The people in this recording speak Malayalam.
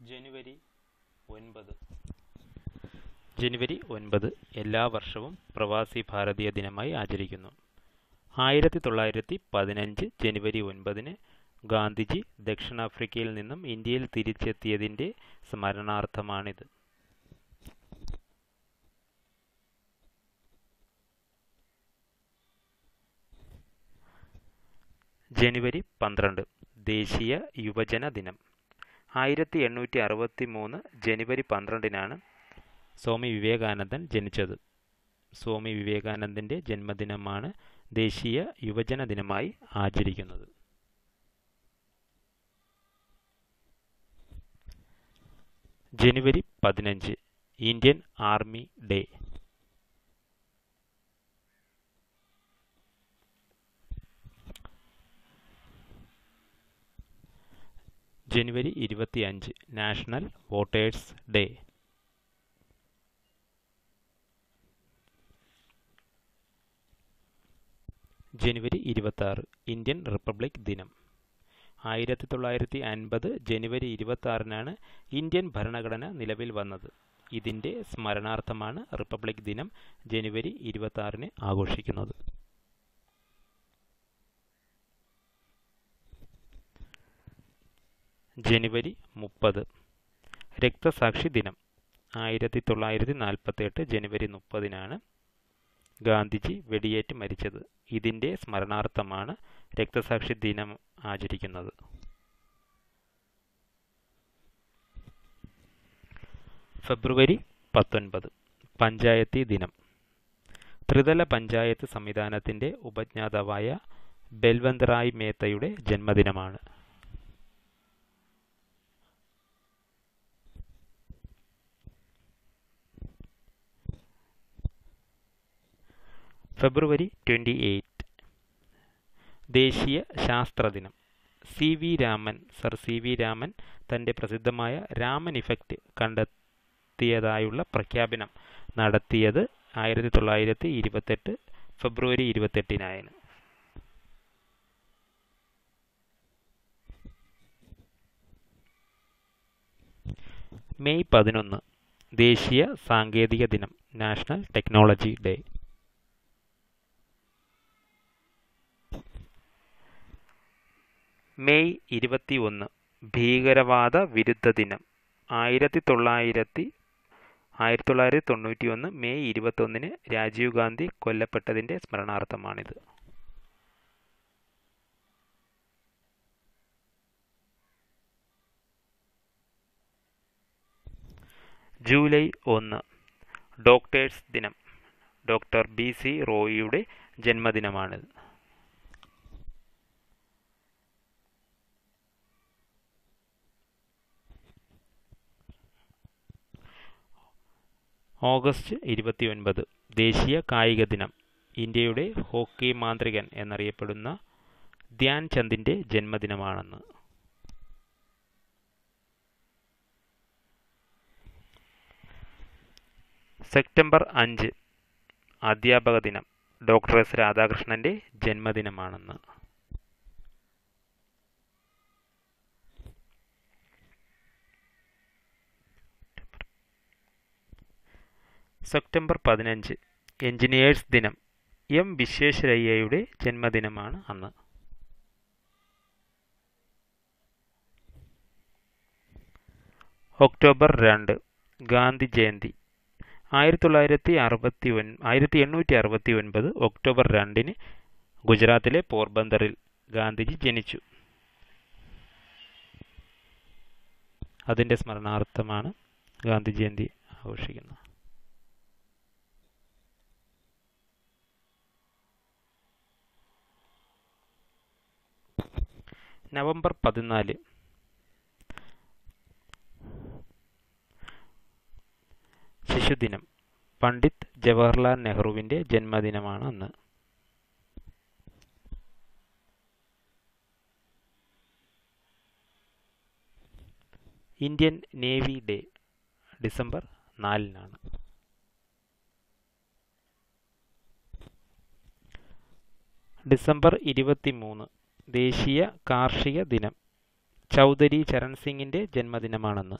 ജനുവരി 9 ജനുവരി 9 എല്ലാ വർഷവും പ്രവാസി ഭാരതീയ ദിനമായി ആചരിക്കുന്നു. 1915 ജനുവരി 9 ഗാന്ധിജി ദക്ഷിണാഫ്രിക്കയിൽ നിന്നും ഇന്ത്യയിൽ തിരിച്ചെത്തിയതിൻ്റെ സ്മരണാർത്ഥമാണിത്. ജനുവരി 12 ദേശീയ യുവജന ദിനം. 1863 ജനുവരി 12 സ്വാമി വിവേകാനന്ദൻ ജനിച്ചത്. സ്വാമി വിവേകാനന്ദൻ്റെ ജന്മദിനമാണ് ദേശീയ യുവജന ദിനമായി ആചരിക്കുന്നത്. ജനുവരി 15 ഇന്ത്യൻ ആർമി ഡേ. ജനുവരി 25 നാഷണൽ വോട്ടേഴ്സ് ഡേ. ജനുവരി 26 ഇന്ത്യൻ റിപ്പബ്ലിക് ദിനം. 1950 ജനുവരി 26 ഇന്ത്യൻ ഭരണഘടന നിലവിൽ വന്നത്. ഇതിൻ്റെ സ്മരണാർത്ഥമാണ് റിപ്പബ്ലിക് ദിനം ജനുവരി 26 ആഘോഷിക്കുന്നത്. ജനുവരി 30 രക്തസാക്ഷി ദിനം. 1948 ജനുവരി 30 ഗാന്ധിജി വെടിയേറ്റ് മരിച്ചത്. ഇതിൻ്റെ സ്മരണാർത്ഥമാണ് രക്തസാക്ഷി ദിനം ആചരിക്കുന്നത്. ഫെബ്രുവരി 19 പഞ്ചായത്തി ദിനം. ത്രിതല പഞ്ചായത്ത് സംവിധാനത്തിൻ്റെ ഉപജ്ഞാതാവായ ബൽവന്ത് റായ് മേത്തയുടെ ജന്മദിനമാണ്. ഫെബ്രുവരി 28 ദേശീയ ശാസ്ത്ര ദിനം. സർ സി വി രാമൻ തൻ്റെ പ്രസിദ്ധമായ രാമൻ ഇഫക്റ്റ് കണ്ടെത്തിയതായുള്ള പ്രഖ്യാപനം നടത്തിയത് 1928 ഫെബ്രുവരി 28 മെയ് 11 ദേശീയ സാങ്കേതിക ദിനം. National technology day. മെയ് 21 ഭീകരവാദ വിരുദ്ധ ദിനം. 1991 മെയ് 21 രാജീവ് ഗാന്ധി കൊല്ലപ്പെട്ടതിൻ്റെ സ്മരണാർത്ഥമാണിത്. ജൂലൈ 1 ഡോക്ടേഴ്സ് ദിനം. ഡോക്ടർ BC റോയിയുടെ ജന്മദിനമാണിത്. ഓഗസ്റ്റ് 29 ദേശീയ കായിക ദിനം. ഇന്ത്യയുടെ ഹോക്കി മാന്ത്രികൻ എന്നറിയപ്പെടുന്ന ധ്യാൻ ചന്ദിൻ്റെ ജന്മദിനമാണെന്ന്. സെപ്റ്റംബർ 5 അധ്യാപക ദിനം. Doctor S രാധാകൃഷ്ണൻ്റെ ജന്മദിനമാണെന്ന്. സെപ്റ്റംബർ 15 എഞ്ചിനീയേഴ്സ് ദിനം. M വിശ്വേശ്വരയ്യയുടെ ജന്മദിനമാണ് അന്ന്. ഒക്ടോബർ 2 ഗാന്ധി ജയന്തി. 1869 ഒക്ടോബർ 2 ഗുജറാത്തിലെ പോർബന്ദറിൽ ഗാന്ധിജി ജനിച്ചു. അതിൻ്റെ സ്മരണാർത്ഥമാണ് ഗാന്ധി ജയന്തി ആഘോഷിക്കുന്നത്. നവംബർ 14 ശിശുദിനം. പണ്ഡിറ്റ് ജവഹർലാൽ നെഹ്റുവിൻ്റെ ജന്മദിനമാണ് അന്ന്. Indian navy day December 4 December 23 ദേശീയ കാർഷിക ദിനം. ചൗധരി ചരൺ സിംഗിൻ്റെ ജന്മദിനമാണെന്ന്.